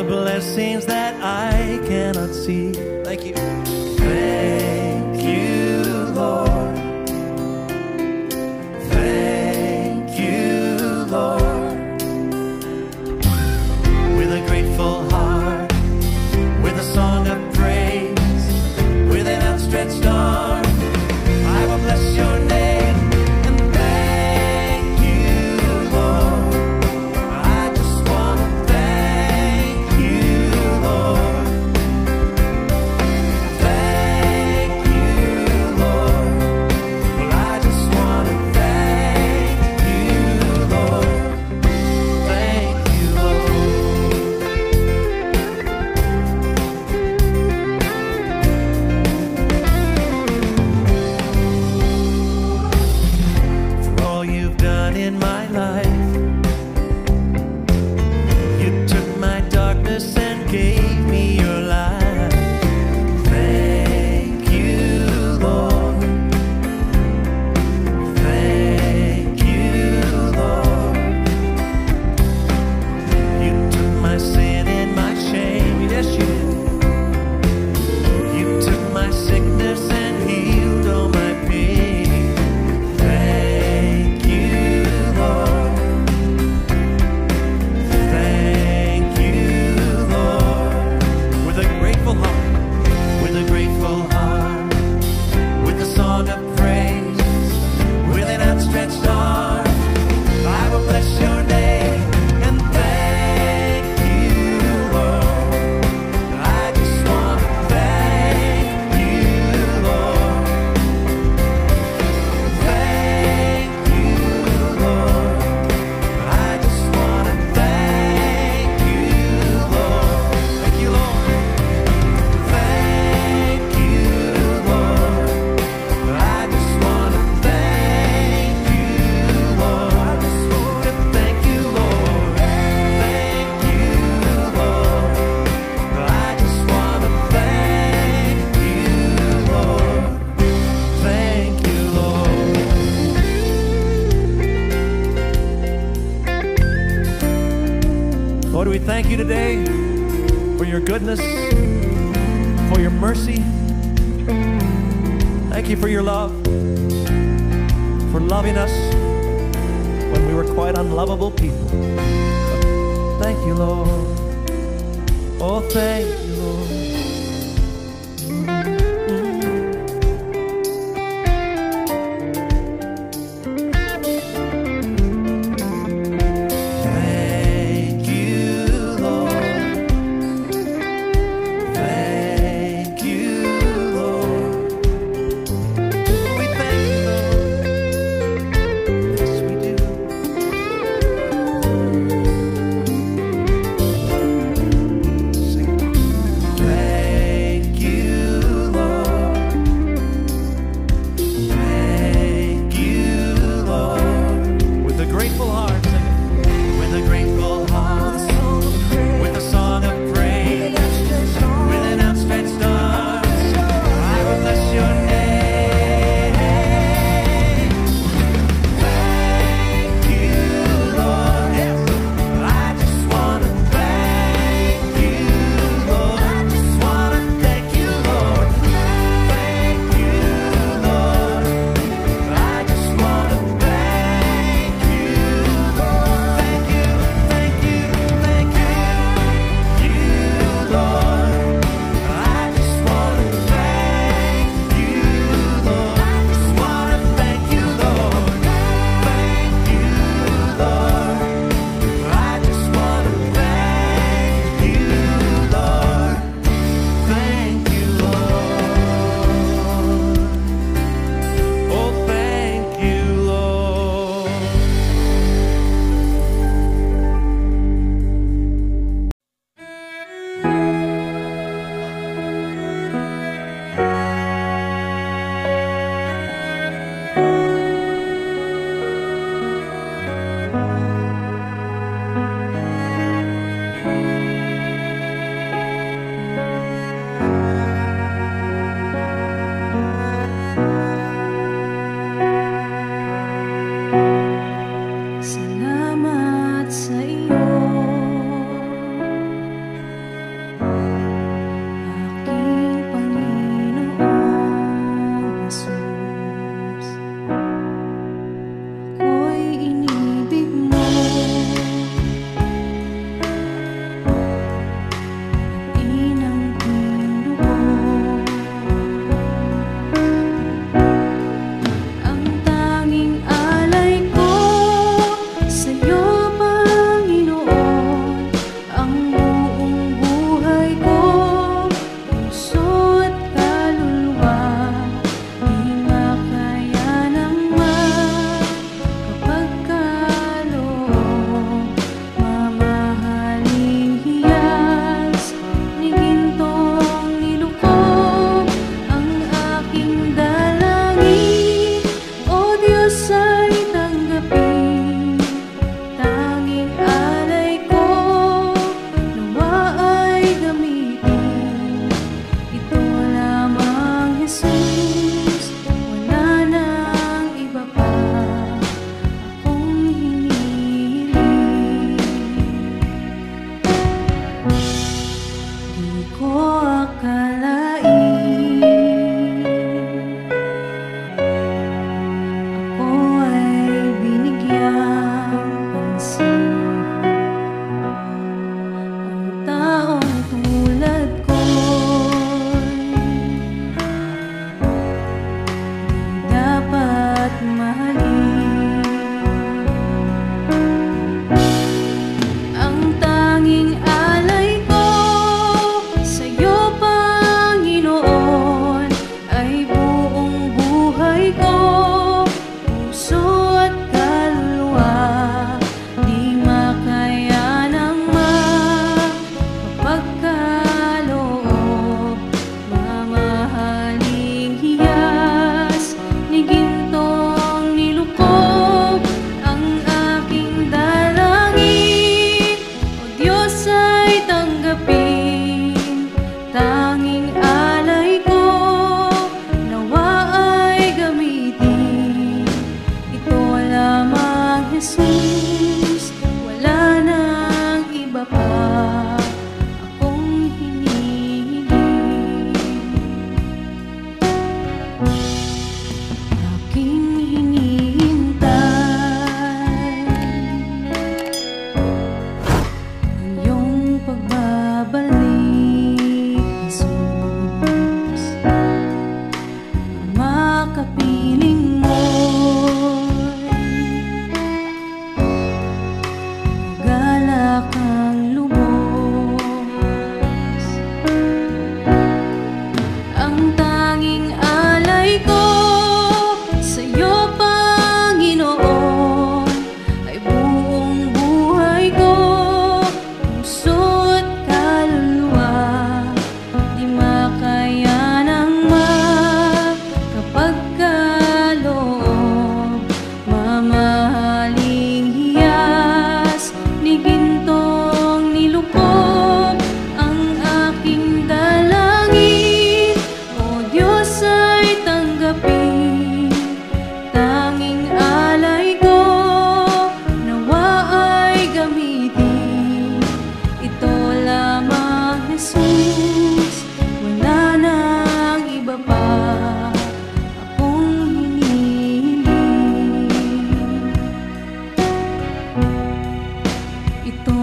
blessings that I cannot see. Thank you. Thank you, Lord. Thank you, Lord. With a grateful heart, with a song of praise, with an outstretched arm, I will bless your name. Thank you today for your goodness, for your mercy. Thank you for your love, for loving us when we were quite unlovable people. Thank you, Lord. Oh, thank you, Lord.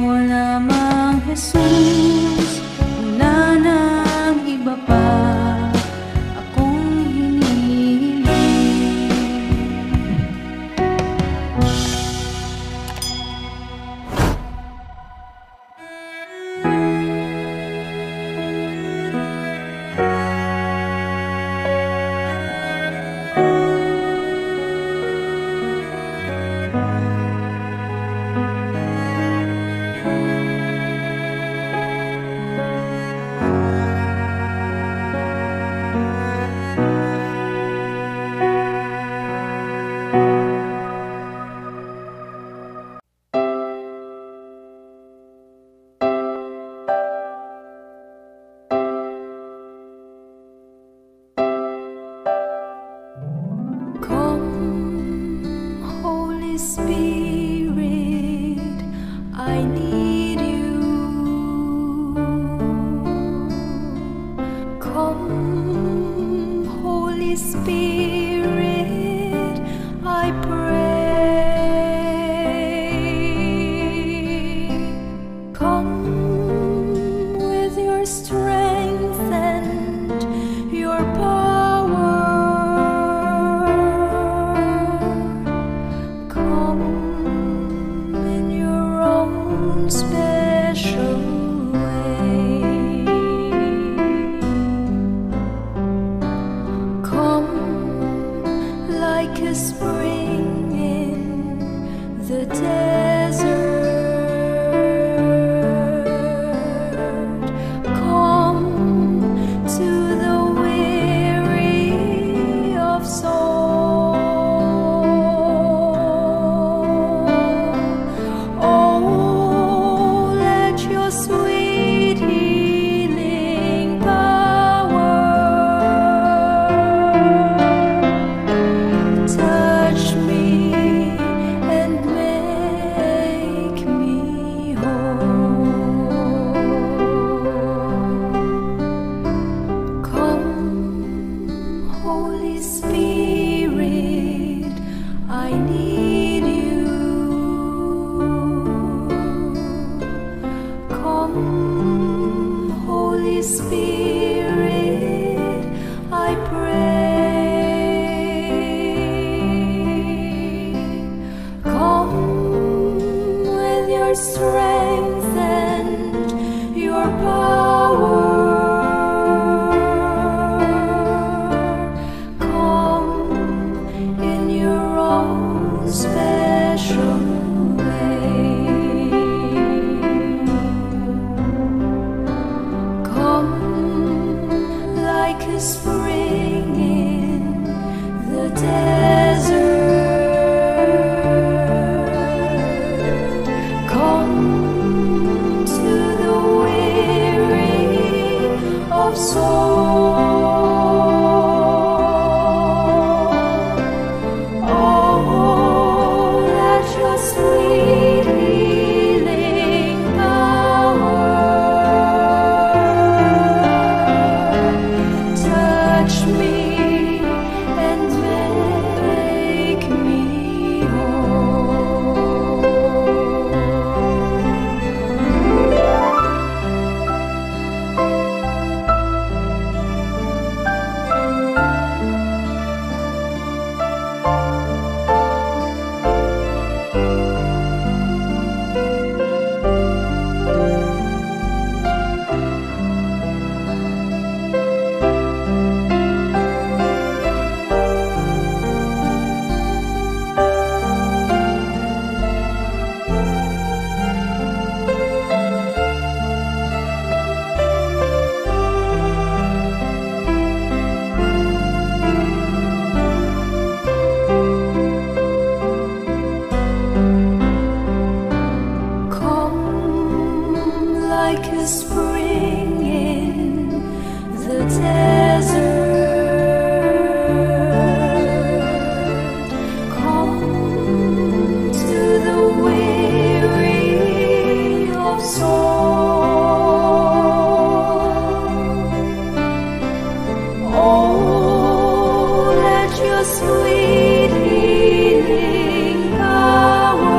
mo lamang, Jesus. Wala nang iba pa akong hinihiling. Spirit, I need you. Come, Holy Spirit, I pray. Come with your strength and your power. Special way. Come like a spring in the desert. Come to the weary of soul. Sweet healing power, touch me and make me whole. Come, Holy Spirit, I need you. Come, Holy Spirit, I pray. Come with your strength and your power. Come in your own special way. Like a spring in the desert. Come to the weary of soul. Oh, let your sweet healing power touch me and make me whole. Like a spring in the desert. Come to the weary of soul. Oh, let your sweet healing power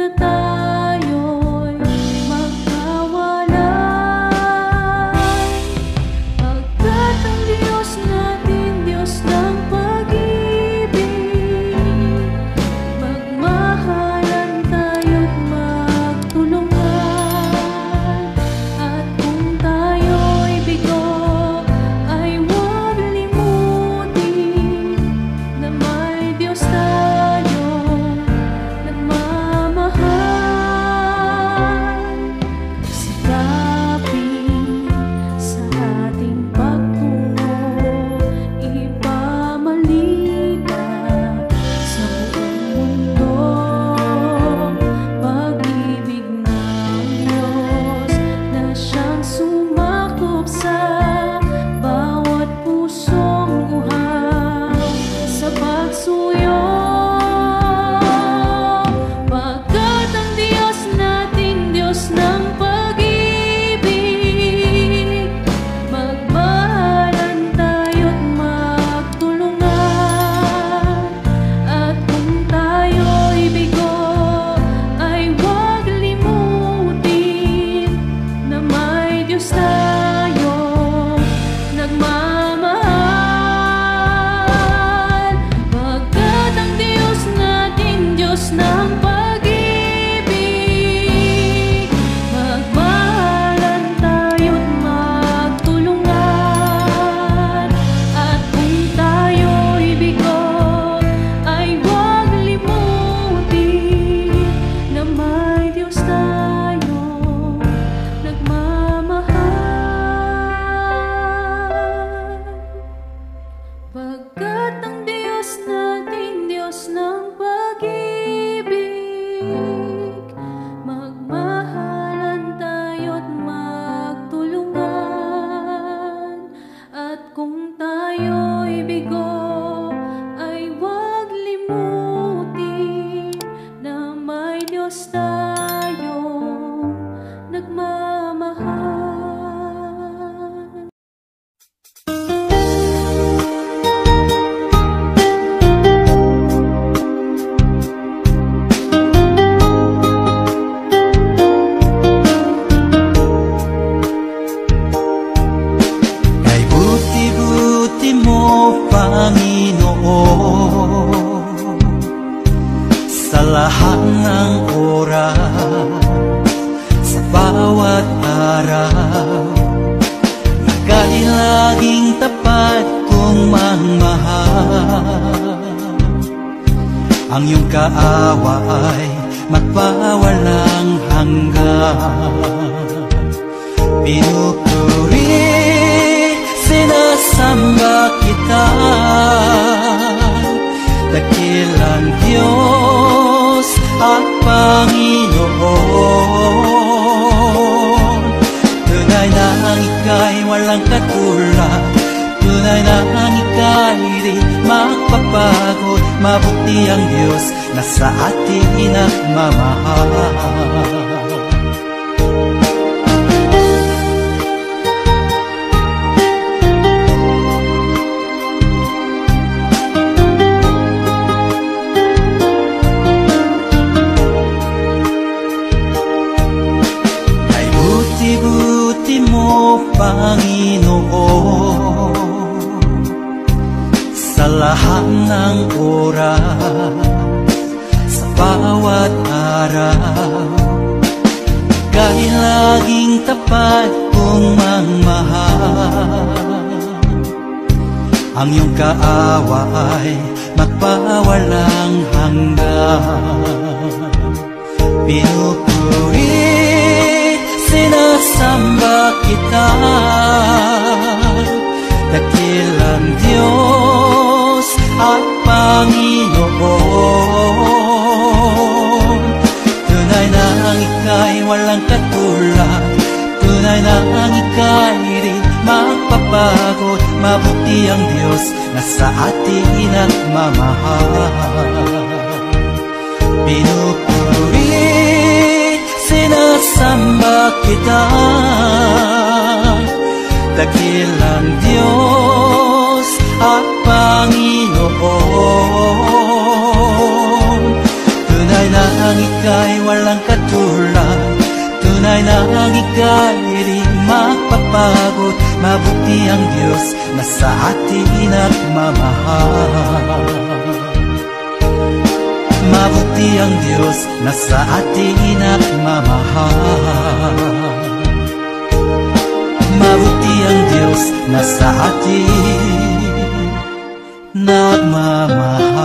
na tayo'y magkawalan, pagkat ang Diyos natin, Diyos ng pag-ibig, magmahalan tayo't magtulungan, at kung tayo'y bigo ay huwag limutin na may Diyos tayong nagmamahal. Sikapin sa ating pagtungo, ipamalipat sa buong mundo pag-ibig ng Diyos na siyang sumakop sa bawat pusong uhaw sa pagsuyo. Pagkat ang Diyos natin, Diyos ng pag-ibig, magmahalan tayo't magtulungan, at kung tayo'y bigo ay huwag limutin na may Diyos tayong nagmamahal. Pagkat ang Diyos natin, Diyos ng pag-ibig, magmahalan tayo't magtulungan, at kung tayo'y bigo ay huwag limutin na may Diyos tayong nagmamahal. Pagkat ang Diyos natin, Diyos ng pag-ibig, magmahalan tayo't magtulungan, at kung tayo'y bigo ay huwag limutin na may Diyos tayong nagmamahal. Kay buti-buti mo, Panginoon, sa lahat ng oras, sa bawat araw, ika'y laging tapat kong magmahal. Ang iyong kaawa ay magpawalang hanggan. Pinupuri, sinasamba kita, dakilang Diyos at Panginoon. Tunay na ang ika'y walang katulad, tunay na ang ika'y di magpapagod. Mabuti ang Diyos na sa atin nagmamahal. Ay buti-buti mo, Panginoon, sa lahat ng oras, sa bawat araw, ika'y laging tapat kong magmahal. Ang iyong kaawa ay magpawalang hanggan. Pinupuri, sinasamba kita, dakilang Diyos at Panginoon. Tunay na ang ika'y walang katulad, tunay na ang ika'y di magpapagod. Mabuti ang Diyos na sa atin nagmamahal. Pinupuri, sinasamba kita, dakilang Diyos at Panginoon. Tunay na ang ika'y walang katulad. Tunay na ang ika'y di magpapagod. Mabuti ang Diyos na sa atin nagmamahal. Mabuti ang Diyos na sa atin nagmamahal. Mabuti ang Diyos na sa atin nagmamahal.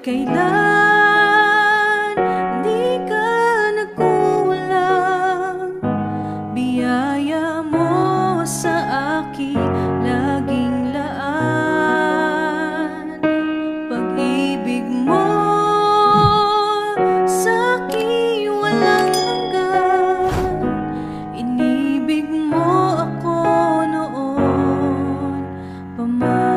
kailan di ka nagkulang. Biyaya mo sa akin laging laan. Pag-ibig mo sa akin walang hanggan. Inibig mo ako noon pa man.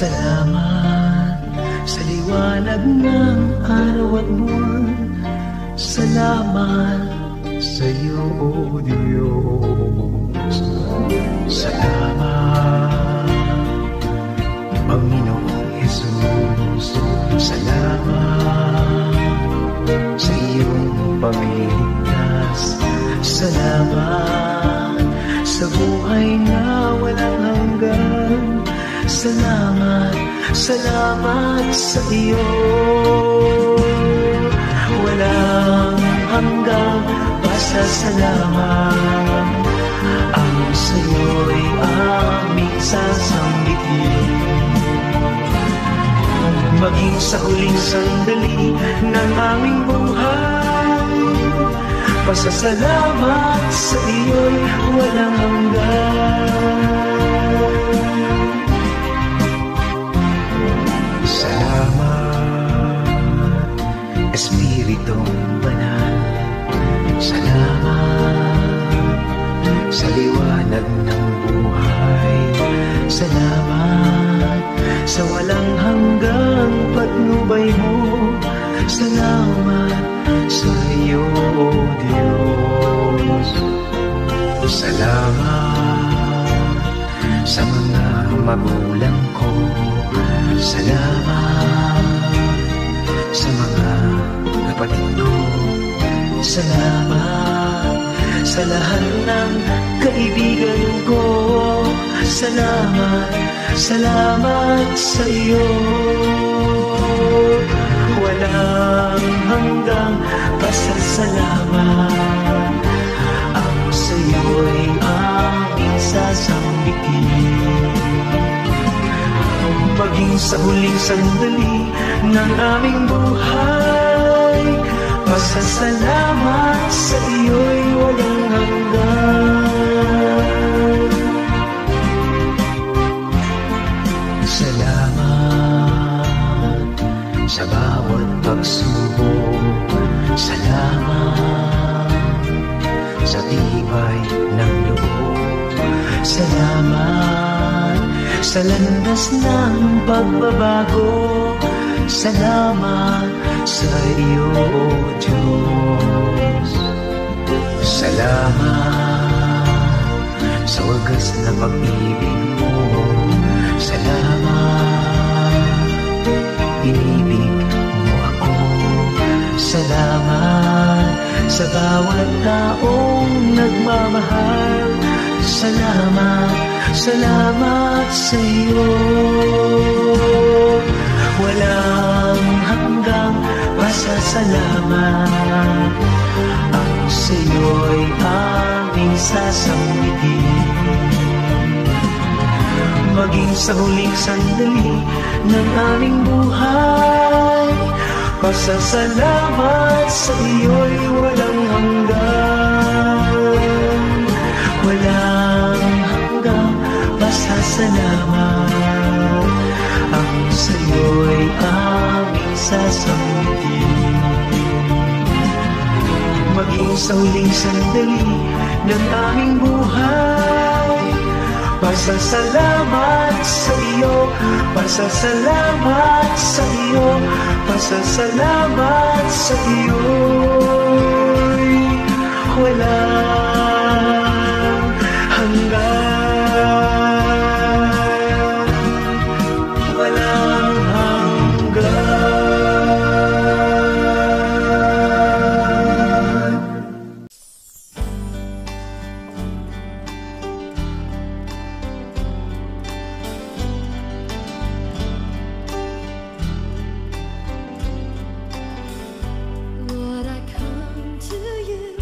Salamat sa liwanag ng araw at buwan. Salamat sa iyo, O Diyos. Salamat, Panginoong Jesus. Salamat sa iyong pagliligtas. Salamat sa buhay na walang hanggan. Salamat, salamat sa iyo. Walang hanggang pasasalamat. Ang sa iyo'y aming sasambitin. Maging sa huling sandali ng aming buhay, pasasalamat sa iyo'y walang hanggan. Espiritong banal, salamat sa liwanag ng buhay. Salamat sa walang hanggang patnubay mo. Salamat sa iyo, O Diyos. Salamat sa mga magulang ko. Salamat sa mga kapatid ko. Salamat sa lahat ng kaibigan ko. Salamat, salamat sa iyo. Walang hanggang pasasalamat. Ang sa iyo'y aming sasambitin. Maging sa huling sandali ng aming buhay, pasasalamat sa iyo'y walang hanggan. Salamat sa bawat pagsubok. Salamat sa tibay ng loob. Salamat sa landas ng pagbabago. Salamat sa iyo, O Diyos. Salamat sa wagas na pag-ibig mo. Salamat, inibig mo ako. Salamat sa bawat taong nagmamahal. Salamat, salamat sa iyo. Walang hanggang pasasalamat. Ang sa iyo'y aming sasambitin. Maging sa huling sandali ng aming buhay, pasasalamat sa iyo'y walang hanggan. Walang hanggang pasasalamat. Ang sa iyo'y aming sasambitin. maging sa huling sandali ng aming buhay. Pasasalamat sa iyo, pasasalamat sa iyo, pasasalamat sa iyo'y walang hanggan, walang hanggan. Lord, I come to you,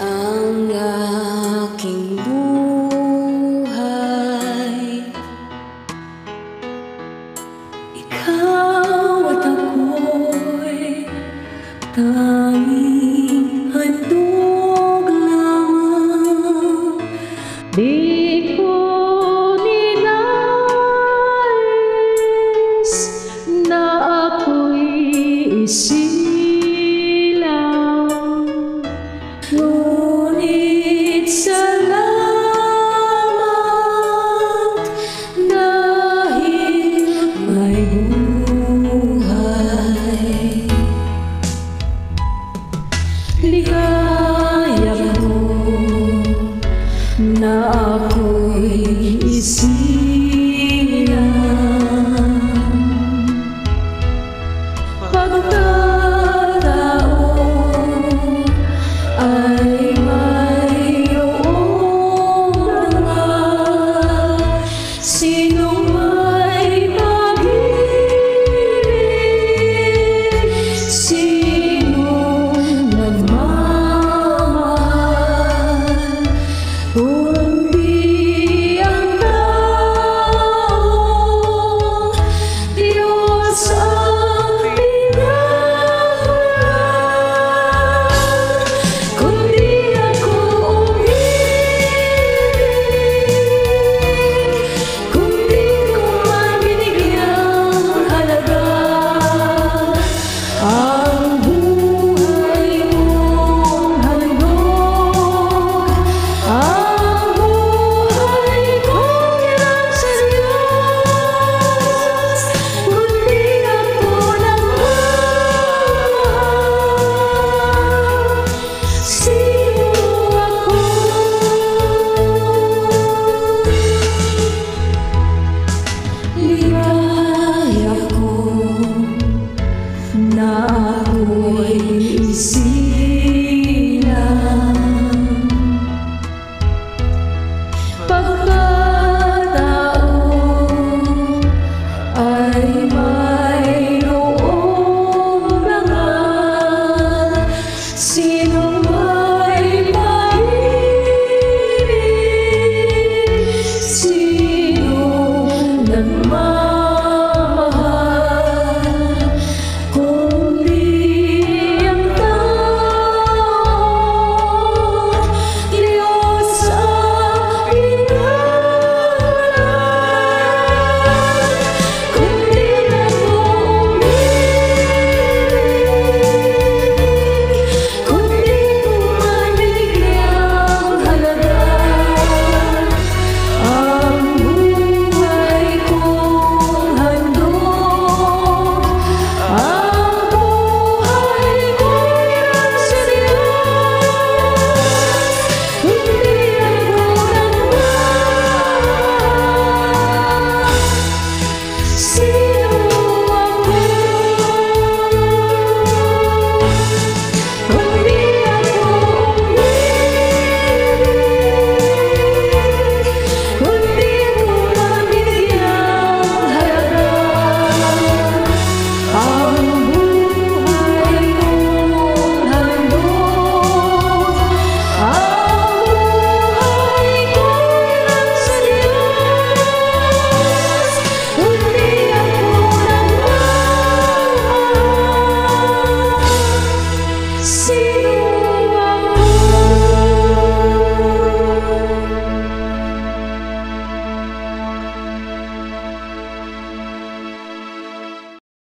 ang aking buhay. Ikaw at ako'y tanging handog lamang. Di ko ninais na ako'y isilang, ngunit salamat dahil may buhay. Ligaya ko na